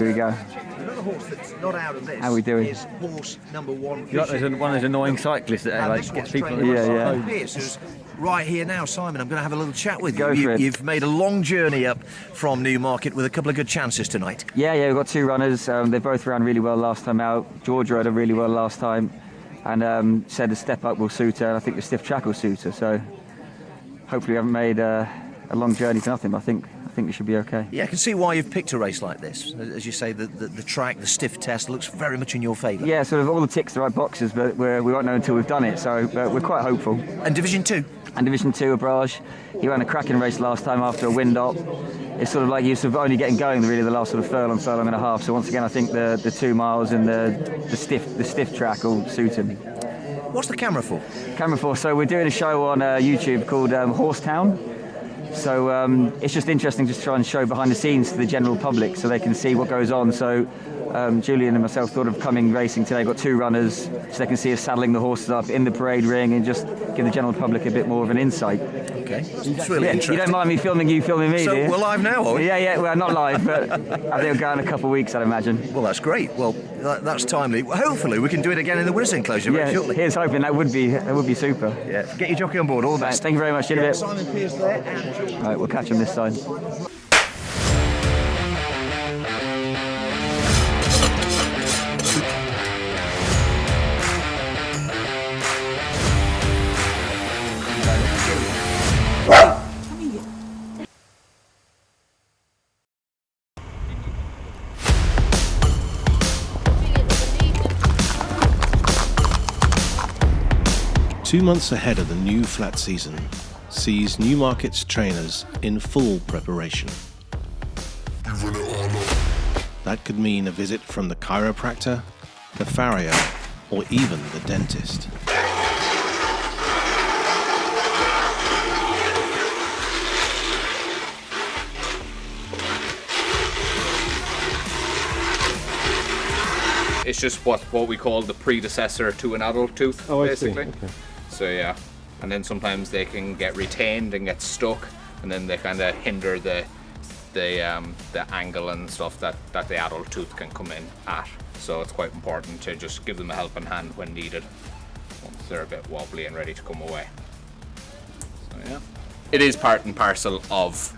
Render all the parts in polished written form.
Here we go. Another horse that's not out of this. How are we doing? Is horse number 1. You're like one of those annoying cyclists that gets people. Yeah. Pierce, who's right here now, Simon. I'm going to have a little chat with Go you. for it. You've made a long journey up from Newmarket with a couple of good chances tonight. Yeah, we've got 2 runners. They both ran really well last time out. Georgia had a really well last time, and said the step up will suit her, and I think the stiff track will suit her. So hopefully we haven't made a long journey to nothing. But I think we should be okay. Yeah, I can see why you've picked a race like this. As you say, the track, the stiff test looks very much in your favour. Yeah, sort of all the ticks the right boxes, but we won't know until we've done it. So we're quite hopeful. And Division 2? And Division 2, Abraj, he ran a cracking race last time after a wind up. It's sort of like he's sort of only getting going really the last sort of furlong and a half. So once again, I think the 2 miles and the stiff track will suit him. What's the camera for? So we're doing a show on YouTube called Horsetown. So it's just interesting just to try and show behind the scenes to the general public so they can see what goes on. So Julian and myself thought of coming racing today. Got 2 runners so they can see us saddling the horses up in the parade ring and just give the general public a bit more of an insight. Okay, it's really interesting. You don't mind me filming you filming me, so do you? We're live now, are we? Yeah, well, not live, but I think it'll go in a couple of weeks, I'd imagine. Well, that's great. Well, that's timely. Hopefully we can do it again in the Winners' Enclosure very shortly. Here's hoping. That would be super. Yeah, get your jockey on board. All the best. Thank you very much. In a bit. Simon Pierce there and George. Right, we'll catch him this side. Two months ahead of the new flat season sees Newmarket's trainers in full preparation. That could mean a visit from the chiropractor, the farrier, or even the dentist. It's just what we call the predecessor to an adult tooth, basically. Okay. So yeah, and then sometimes they can get retained and get stuck, and then they kind of hinder the angle and stuff that the adult tooth can come in at. So it's quite important to just give them a helping hand when needed, once they're a bit wobbly and ready to come away. So yeah, it is part and parcel of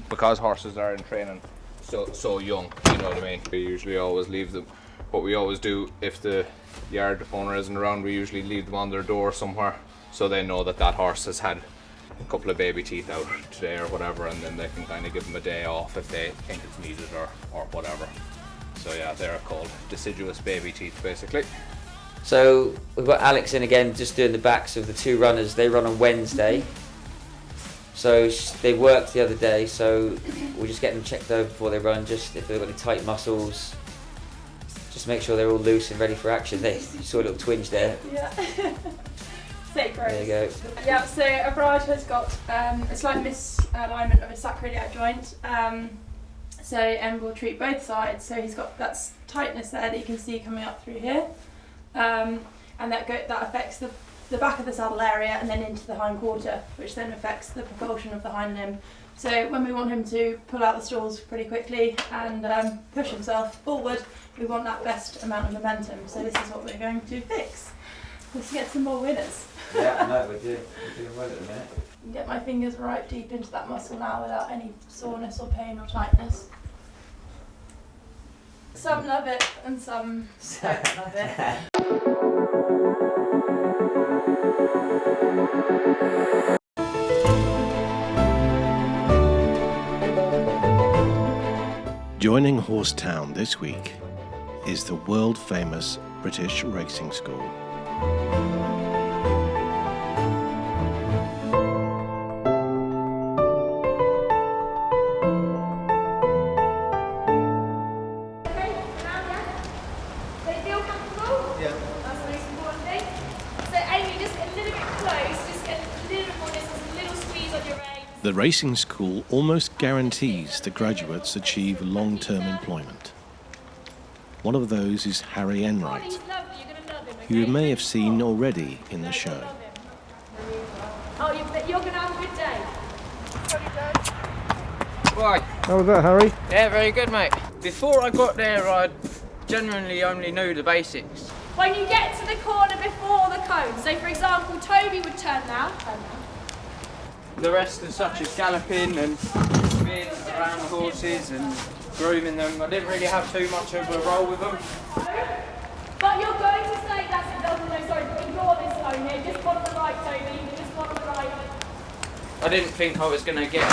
because horses are in training so young. You know what I mean? We usually always leave them. What we always do, if the yard owner isn't around, we usually leave them on their door somewhere so they know that horse has had a couple of baby teeth out today or whatever, and then they can kind of give them a day off if they think it's needed or whatever. So yeah, they're called deciduous baby teeth basically. So we've got Alex in again just doing the backs of the 2 runners. They run on Wednesday. So they worked the other day, so we're just getting them checked over before they run, just if they've got any tight muscles. Just make sure they're all loose and ready for action. You saw a little twinge there. Yeah. Sacred. There you go. Yeah, so Abraj has got a slight misalignment of his sacroiliac joint. So we'll treat both sides. So he's got that tightness there that you can see coming up through here. And that affects the back of the saddle area and then into the hind quarter, which then affects the propulsion of the hind limb. So when we want him to pull out the stalls pretty quickly and push himself forward, we want that best amount of momentum. So this is what we're going to fix. Let's get some more winners. Yeah, no, we're doing well at the minute. Get my fingers right deep into that muscle now without any soreness or pain or tightness. Some love it and some don't love it. Joining Horsetown this week is the world-famous British Racing School. The racing school almost guarantees the graduates achieve long-term employment. One of those is Harry Enright, who you may have seen already in the show. Oh, you're going to have a good day. Right. How was that, Harry? Yeah, very good, mate. Before I got there, I genuinely only knew the basics. When you get to the corner before the cone, so for example, Toby would turn now. The rest is such as galloping and being around the horses and grooming them. I didn't really have too much of a role with them. But you're going to say ignore this cone here, just one on the right, Toby, just one on the right. I didn't think I was going to get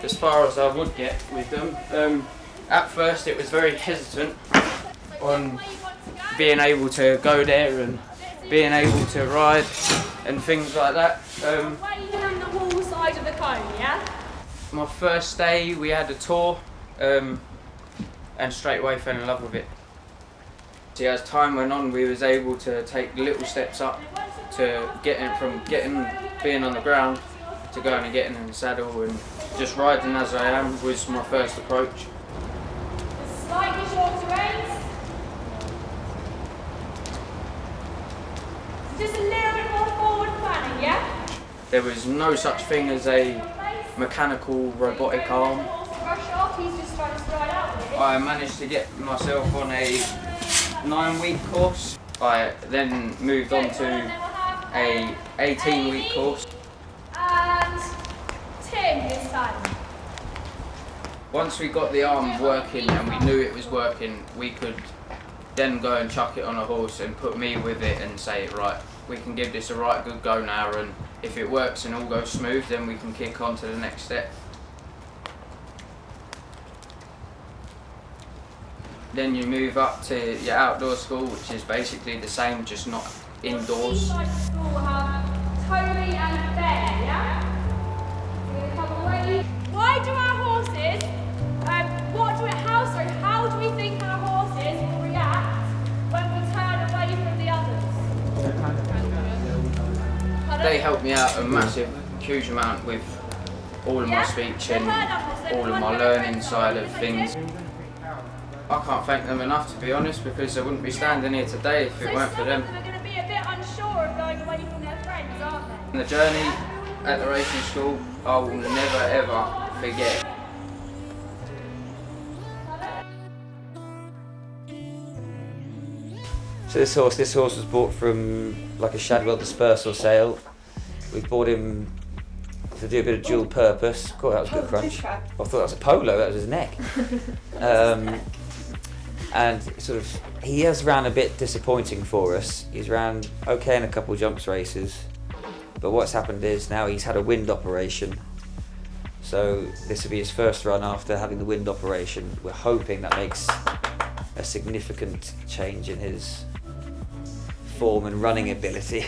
as far as I would get with them. At first it was very hesitant on being able to go there and being able to ride and things like that. Waiting on the wall side of the cone, yeah? My first day we had a tour and straight away fell in love with it. See, as time went on we was able to take little steps up to being on the ground to going and getting in the saddle, and just riding as I am was my first approach. Slightly shorter reins. Just a little bit more forward planning, yeah? There was no such thing as a mechanical robotic arm. Rush off, he's just trying to stride out with it. I managed to get myself on a 9-week course. I then moved on to a 18-week course. And Tim this time. Once we got the arm working and we knew it was working, we could then go and chuck it on a horse and put me with it and say, right, we can give this a right good go now, and if it works and all goes smooth, then we can kick on to the next step. Then you move up to your outdoor school, which is basically the same, just not indoors. School have Toby and Ben, yeah? We're gonna come away. Why do our horses, how do we think our horses will react when we turn away from the others? They helped me out a massive, huge amount with all of my speech and all of my learning side of things. I can't thank them enough, to be honest, because I wouldn't be standing here today if it weren't for them. Some of them are going to be a bit unsure of going away from their friends, aren't they? The journey at the racing school, I will never ever forget. So this horse was bought from like a Shadwell dispersal sale. We bought him to do a bit of dual purpose. God, that was a good crunch. I thought that was a polo, that was his neck. And sort of, he has ran a bit disappointing for us. He's ran okay in a couple of jumps races, but what's happened is now he's had a wind operation. So this will be his first run after having the wind operation. We're hoping that makes a significant change in his form and running ability.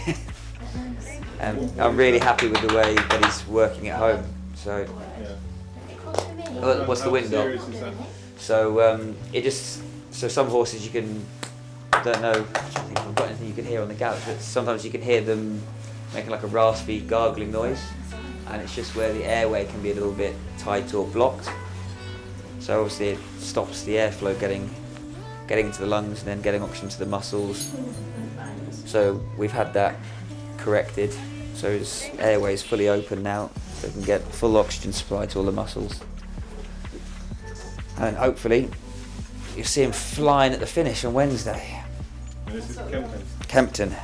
And I'm really happy with the way that he's working at home. So, what's the wind up? So so some horses you can, I don't know, I think I've got anything you can hear on the gallop, but sometimes you can hear them making like a raspy gargling noise, and it's just where the airway can be a little bit tight or blocked. So obviously it stops the airflow getting into the lungs and then getting oxygen to the muscles. So we've had that corrected, so his airway is fully open now, so we can get full oxygen supply to all the muscles. And hopefully you'll see him flying at the finish on Wednesday. And this is Kempton. Kempton.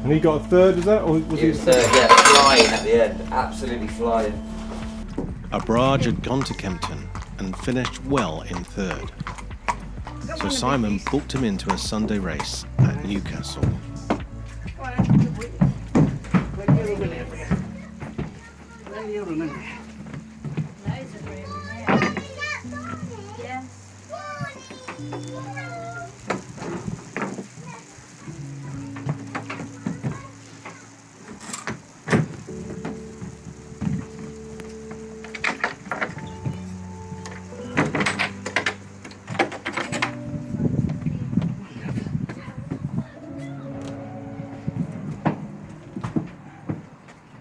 And he got a third, is that? Or was He was yeah, flying at the end, absolutely flying. Abraj had gone to Kempton and finished well in third. So Simon booked him into a Sunday race at Newcastle.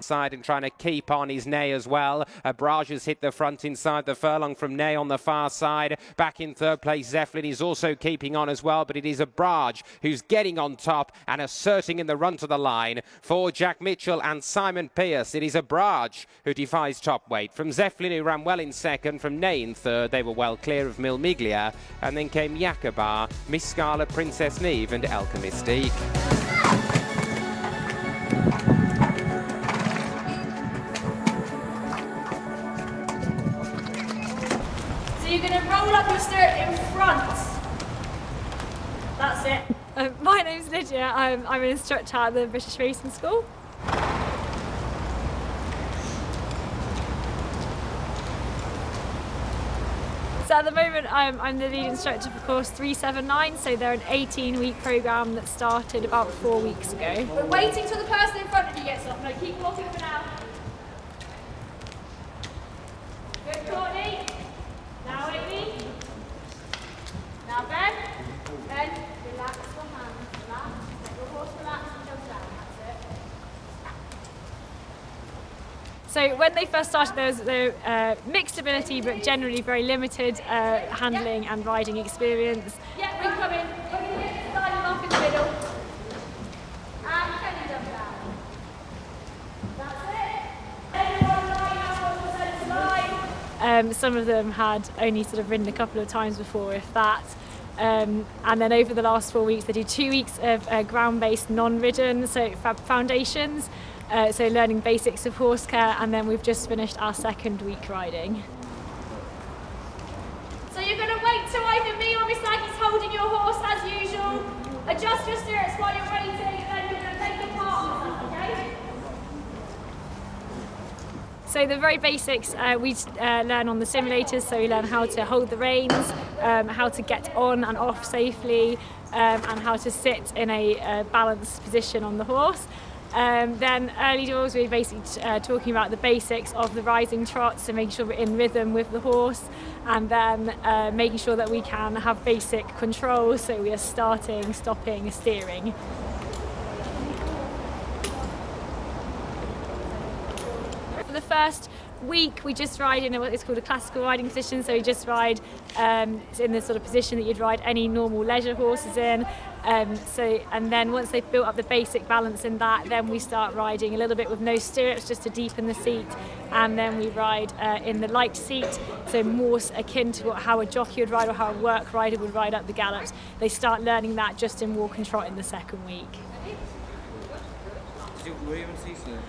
side and trying to keep on his Ney as well. Brage has hit the front inside the furlong from Ney on the far side. Back in third place, Zeppelin is also keeping on as well, but it is a Brage who's getting on top and asserting in the run to the line for Jack Mitchell and Simon Pearce. It is a Brage who defies top weight. From Zeppelin, who ran well in second, from Ney in third, they were well clear of Milmiglia, and then came Yakobar, Miss Scarlet, Princess Neve and Elka Mystique. So you're going to roll up your stirrup in front. That's it. My name's Lydia. I'm an instructor at the British Racing School. So at the moment I'm the lead instructor for course 379, so they're an 18-week programme that started about 4 weeks ago. We're waiting till the person in front of you gets off. No, keep walking for now. Good, Courtney. Now Amy. Now Ben. Ben, relax your hands. Relax. Let your horse relax and jump down. That's it. So when they first started, there was mixed ability, but generally very limited handling and riding experience. Yeah, we're coming. We're going to get line them up in the middle. And can you jump down? That's it. Everyone line up on the centre line. Some of them had only sort of ridden a couple of times before, if that. And then over the last 4 weeks, they do 2 weeks of ground-based non-ridden, so foundations. So learning basics of horse care, and then we've just finished our second week riding. So you're going to wait till either me or Miss Aggie's holding your horse as usual. Adjust your stirrups while you're waiting, and then you're going to take the part, okay? So the very basics we learn on the simulators, so we learn how to hold the reins, how to get on and off safely, and how to sit in a balanced position on the horse. Then early doors we're basically talking about the basics of the rising trot, so making sure we're in rhythm with the horse, and then making sure that we can have basic control, so we are starting, stopping, steering. For the first week we just ride in what is called a classical riding position, so we just ride in the sort of position that you'd ride any normal leisure horses in. And then once they've built up the basic balance in that, then we start riding a little bit with no stirrups just to deepen the seat, and then we ride in the light seat, so more akin to how a jockey would ride or how a work rider would ride up the gallops. They start learning that just in walk and trot in the second week. Were you in season?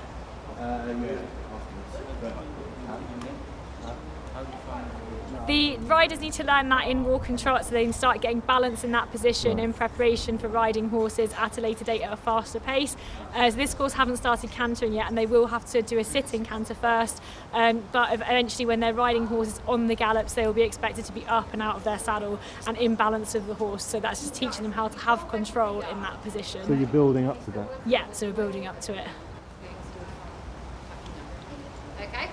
The riders need to learn that in walk and trot, so they can start getting balance in that position in preparation for riding horses at a later date at a faster pace. So this course haven't started cantering yet, and they will have to do a sitting canter first, but eventually when they're riding horses on the gallops, they will be expected to be up and out of their saddle and in balance with the horse, so that's just teaching them how to have control in that position. So you're building up to that? Yeah, so we're building up to it. Okay,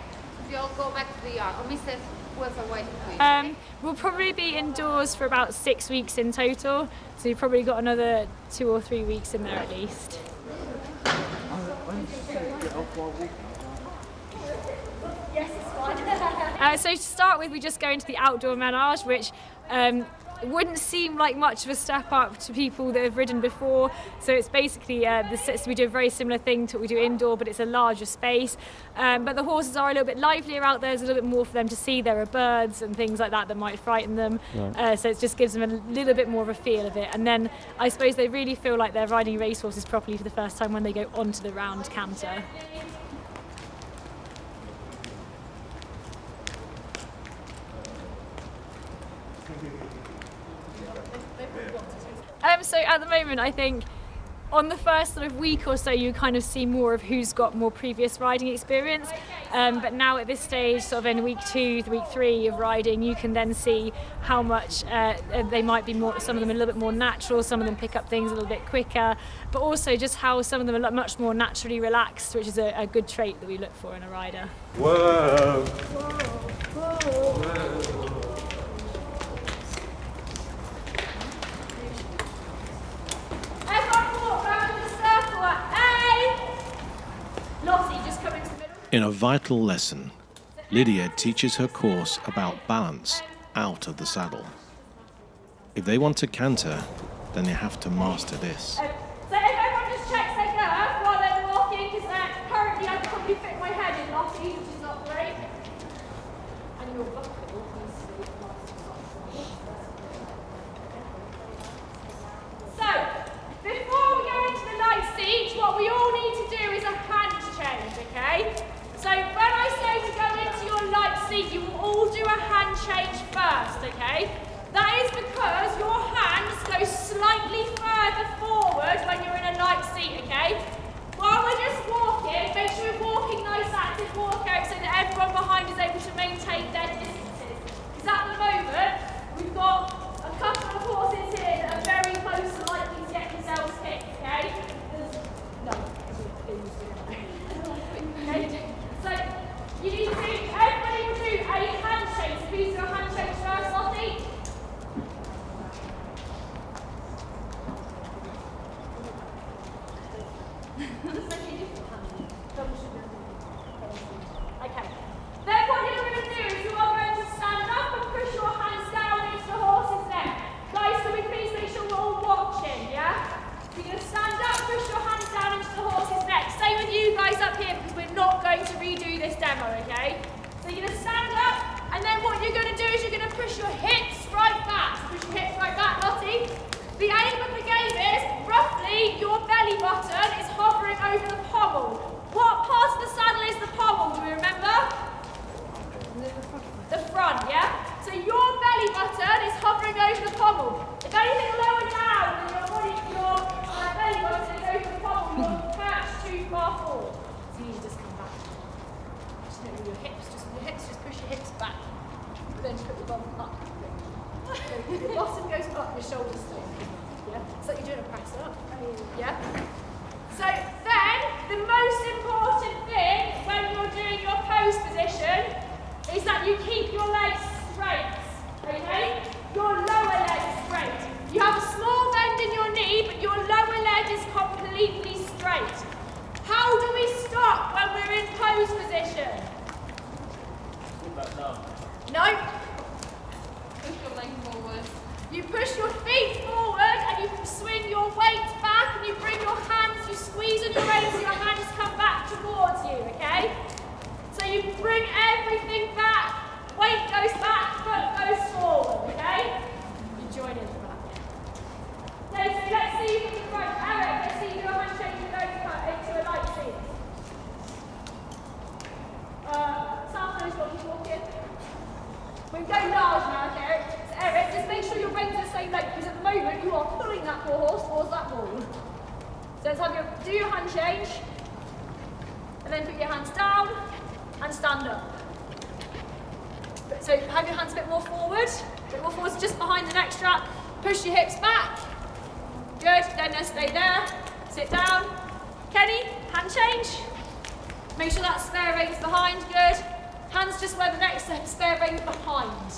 so you all go back to the yard. Or Mr. Wilson waiting for you. We'll probably be indoors for about 6 weeks in total, so you've probably got another 2 or 3 weeks in there at least. Yes, it's fine. So to start with, we just go into the outdoor menage, which wouldn't seem like much of a step up to people that have ridden before. So it's basically we do a very similar thing to what we do indoor, but it's a larger space. But the horses are a little bit livelier out there. There's a little bit more for them to see. There are birds and things like that might frighten them. Right. So it just gives them a little bit more of a feel of it. And then I suppose they really feel like they're riding racehorses properly for the first time when they go onto the round canter. So at the moment, I think on the first sort of week or so, you kind of see more of who's got more previous riding experience. But now at this stage, sort of in week 2, week 3 of riding, you can then see how much they might be more, some of them a little bit more natural, some of them pick up things a little bit quicker, but also just how some of them are much more naturally relaxed, which is a good trait that we look for in a rider. Whoa! Everyone walk round in a circle. Hey! Lottie, just come in In a vital lesson, Lydia teaches her course about balance out of the saddle. If they want to canter, then they have to master this. So if everyone just checks their girth while they're walking, because currently I probably fit my head in Lottie, which is not great. And your buckle needs to be So, before we go into the light seat, what we all need to do is a hand change, okay? So when I say to go into your light seat, you will all do a hand change first, okay? That is because your hands go slightly further forward when you're in a light seat, okay? While we're just walking, make sure we're walking nice active walkout so that everyone behind is able to maintain their distances. Because at the moment, we've got a couple of horses here that are very close to likely to get themselves hit, okay? Okay? So, you need to, everybody will do a handshake. So please do a handshake first, Lottie. Okay. Then what you're going to do is you are going to stand up and push your hands down into the horse's neck. Guys, can we please make sure we're all watching, yeah? You're going to stand up, push your hands down into the horse's neck. Same with you guys up here because we're not going to redo this demo, okay? So you're going to stand up, and then what you're going to do is you're going to push your hips right back. Push your hips right back, Lottie. The aim of the game is, roughly, your belly button is hovering over the pommel. What part of the saddle is the pommel, do we remember? The front, yeah? So your belly button is hovering over the pommel. If anything lower down than your body, your belly button is over the pommel, you'll perch too far forward. So you need to just come back. Just with your hips, just push your hips back. But then just put your bum up. Your bottom goes up, your shoulders stay. Yeah? It's like you're doing a press up. Yeah? So then, the most important thing when you're doing your pose position is that you keep your legs straight. Okay? Your lower leg straight. You have a small bend in your knee, but your lower leg is completely straight. How do we stop when we're in pose position? No. Push your leg forward. You push your feet forward and you swing your weight back and you bring your hands, you squeeze on your reins so your hands come back towards you, okay? So you bring everything back, weight goes back, foot goes forward, okay? You join in the back. Okay, so let's see you from the front. Eric, let's see you do a handshake and go into a light seat. South knows what he's walking. We're going large now, okay, Eric? So Eric, just make sure your reins are the same length because at the moment you are pulling that horse towards that wall. So let's have do your hand change. And then put your hands down and stand up. So have your hands a bit more forward. A bit more forward, just behind the neck strap. Push your hips back. Good, then stay there. Sit down. Kenny, hand change. Make sure that spare reign's behind, good. Hands just where the next spare reign's behind.